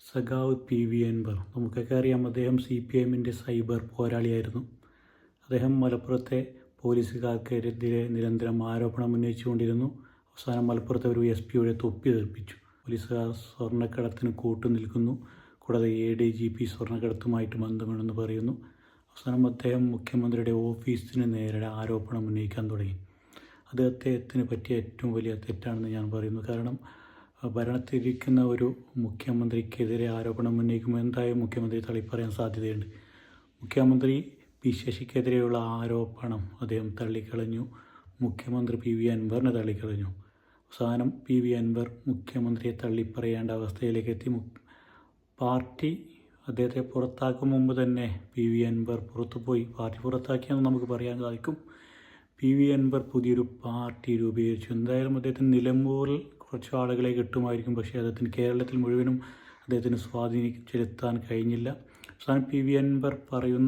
സഖാവ് പി അൻവർ, നമുക്കൊക്കെ അറിയാം, അദ്ദേഹം CPIഎമ്മിൻ്റെ സൈബർ പോരാളിയായിരുന്നു. അദ്ദേഹം മലപ്പുറത്തെ പോലീസുകാർക്കെതിരെ നിരന്തരം ആരോപണം ഉന്നയിച്ചുകൊണ്ടിരുന്നു. അവസാനം മലപ്പുറത്തെ ഒരു SP തൊപ്പി തെറിപ്പിച്ചു. പോലീസുകാർ സ്വർണ്ണക്കടത്തിന് കൂട്ടുനിൽക്കുന്നു, കൂടാതെ ADGP സ്വർണ്ണക്കടത്തുമായിട്ട് ബന്ധമുണ്ടെന്ന് പറയുന്നു. അവസാനം അദ്ദേഹം മുഖ്യമന്ത്രിയുടെ ഓഫീസിന് നേരെ ആരോപണം ഉന്നയിക്കാൻ തുടങ്ങി. അത് അദ്ദേഹത്തിന് പറ്റിയ ഏറ്റവും വലിയ തെറ്റാണെന്ന് ഞാൻ പറയുന്നു. കാരണം ഭരണത്തിലിരിക്കുന്ന ഒരു മുഖ്യമന്ത്രിക്കെതിരെ ആരോപണം ഉന്നയിക്കുമ്പോൾ എന്തായാലും മുഖ്യമന്ത്രി തള്ളിപ്പറയാൻ സാധ്യതയുണ്ട്. മുഖ്യമന്ത്രി P ശശിക്കെതിരെയുള്ള ആരോപണം അദ്ദേഹം തള്ളിക്കളഞ്ഞു. മുഖ്യമന്ത്രി PV അൻവറിനെ തള്ളിക്കളഞ്ഞു. അവസാനം PV അൻവർ മുഖ്യമന്ത്രിയെ തള്ളിപ്പറയേണ്ട അവസ്ഥയിലേക്ക് എത്തി. പാർട്ടി അദ്ദേഹത്തെ പുറത്താക്കും മുമ്പ് തന്നെ PV അൻവർ പുറത്തുപോയി. പാർട്ടി പുറത്താക്കിയെന്ന് നമുക്ക് പറയാൻ സാധിക്കും. PV അൻവർ പുതിയൊരു പാർട്ടി രൂപീകരിച്ചു. എന്തായാലും അദ്ദേഹത്തിന് നിലമ്പൂരിൽ കുറച്ച് ആളുകളെ കിട്ടുമായിരിക്കും, പക്ഷേ അദ്ദേഹത്തിന് കേരളത്തിൽ മുഴുവനും അദ്ദേഹത്തിന് സ്വാധീനം ചെലുത്താൻ കഴിഞ്ഞില്ല. അവസാനം PV അൻവർ പറയുന്ന